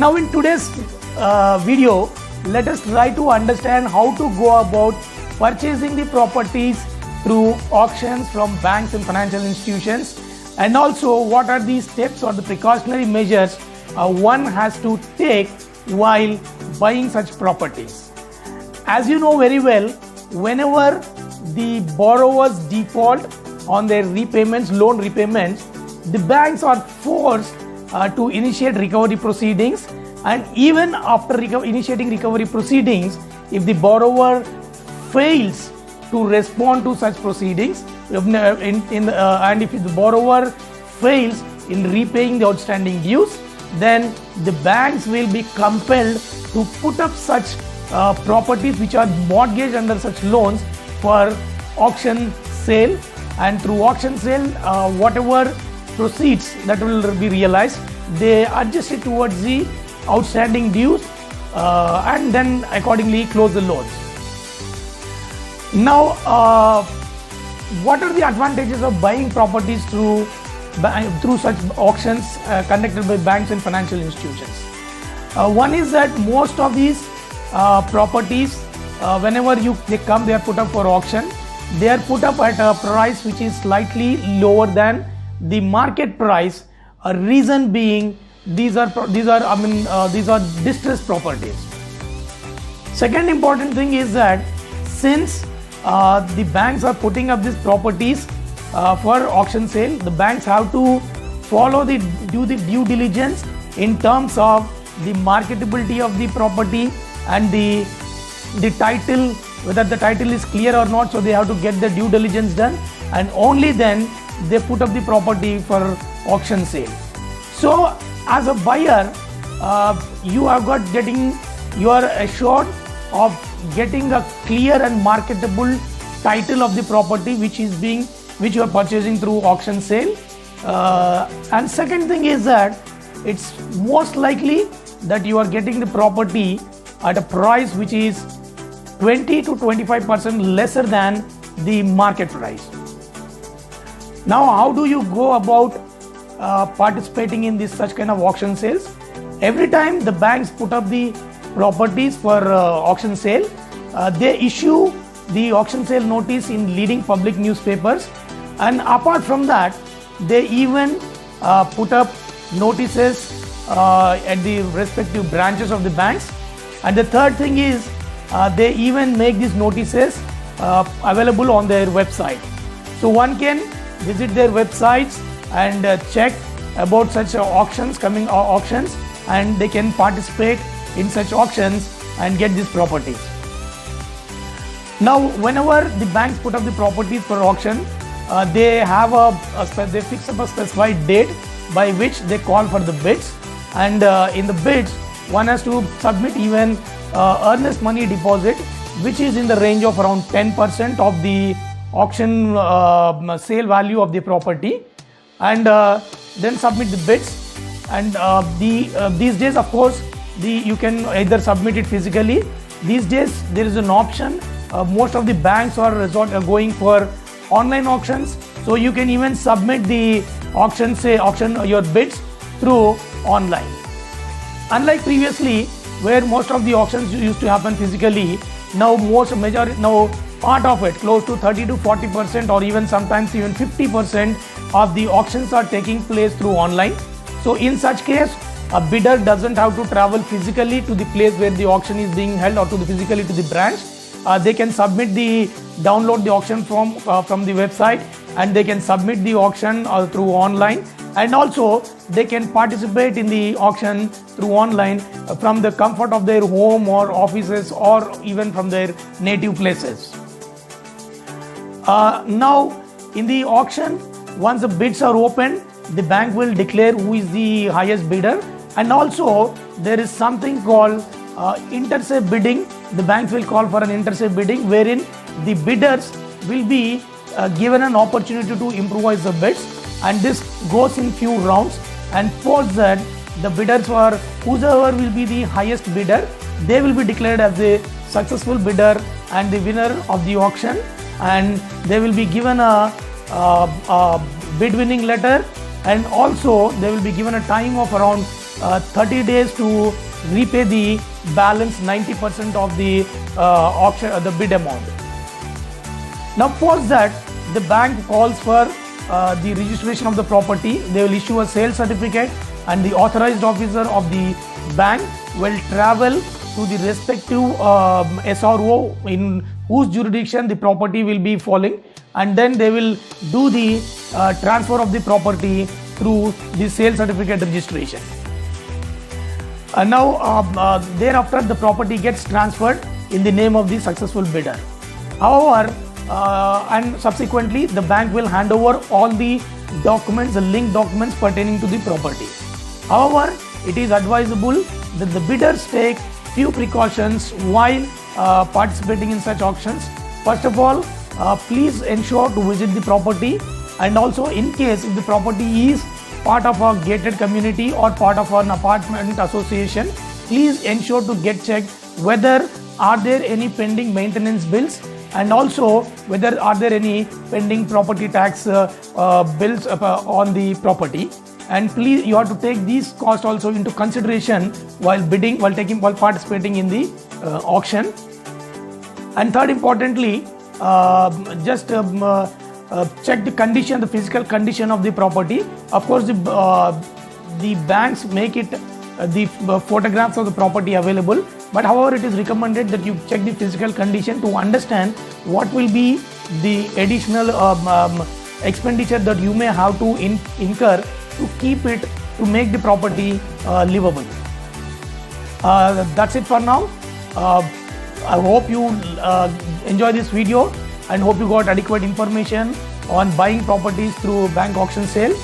Now in today's video, let us try to understand how to go about purchasing the properties through auctions from banks and financial institutions, and also what are the steps or the precautionary measures one has to take while buying such properties. As you know very well, whenever the borrowers default on their repayments, loan repayments, the banks are forced to initiate recovery proceedings, and even after initiating recovery proceedings, if the borrower fails to respond to such proceedings and if the borrower fails in repaying the outstanding dues, then the banks will be compelled to put up such properties which are mortgaged under such loans for auction sale, and through auction sale whatever proceeds that will be realized, they adjust it towards the outstanding dues and then accordingly close the loans. Now what are the advantages of buying properties through such auctions conducted by banks and financial institutions? One is that most of these properties, whenever they come, they are put up for auction. They are put up at a price which is slightly lower than the market price. A reason being, these are distressed properties. Second important thing is that since the banks are putting up these properties for auction sale, the banks have to follow the due diligence in terms of the marketability of the property and the title, whether the title is clear or not. So they have to get the due diligence done, and only then they put up the property for auction sale. So as a buyer, you are assured of getting a clear and marketable title of the property which you are purchasing through auction sale. And second thing is that it's most likely that you are getting the property at a price which is 20 to 25% lesser than the market price. Now, how do you go about participating in such kind of auction sales? Every time the banks put up the properties for auction sale, they issue the auction sale notice in leading public newspapers, and apart from that, they even put up notices at the respective branches of the banks. And the third thing is they even make these notices available on their website. So one can visit their websites and check about such auctions, and they can participate in such auctions and get these properties. Now, whenever the banks put up the properties for auction, they have they fix up a specified date by which they call for the bids, and in the bids, one has to submit even earnest money deposit, which is in the range of around 10% of the auction sale value of the property, and then submit the bids. And these days, of course, you can either submit it physically. These days there is an option. Most of the banks are going for online auctions, so you can even submit the your bids through online. Unlike previously, where most of the auctions used to happen physically, now part of it, close to 30 to 40%, or even sometimes even 50% of the auctions are taking place through online. So in such case, a bidder doesn't have to travel physically to the place where the auction is being held, or physically to the branch. They can download the auction form from the website, and they can submit the auction through online, and also they can participate in the auction through online from the comfort of their home or offices, or even from their native places. Now in the auction, once the bids are opened, the bank will declare who is the highest bidder, and also there is something called intercept bidding. The banks will call for an intercept bidding, wherein the bidders will be given an opportunity to improvise the bids, and this goes in few rounds, and post that the bidders for whoever will be the highest bidder, they will be declared as the successful bidder and the winner of the auction, and they will be given a bid winning letter, and also they will be given a time of around 30 days to repay the balance 90% of the auction, the bid amount. Now post that, the bank calls for the registration of the property. They will issue a sales certificate, and the authorized officer of the bank will travel to the respective SRO in whose jurisdiction the property will be falling, and then they will do the transfer of the property through the sales certificate registration. Now thereafter the property gets transferred in the name of the successful bidder. However, and subsequently the bank will hand over all the documents, the linked documents pertaining to the property. However, it is advisable that the bidders take few precautions while participating in such auctions. First of all, please ensure to visit the property, and also in case if the property is part of a gated community or part of an apartment association, please ensure to get checked whether are there any pending maintenance bills, and also whether are there any pending property tax bills on the property. And please, you have to take these costs also into consideration while bidding, while participating in the auction. And third, importantly, just check the condition, the physical condition of the property. Of course, the banks make it the photographs of the property available, but however, it is recommended that you check the physical condition to understand what will be the additional expenditure that you may have to incur to keep it, to make the property livable. That's it for now. I hope you enjoy this video and hope you got adequate information on buying properties through bank auction sale.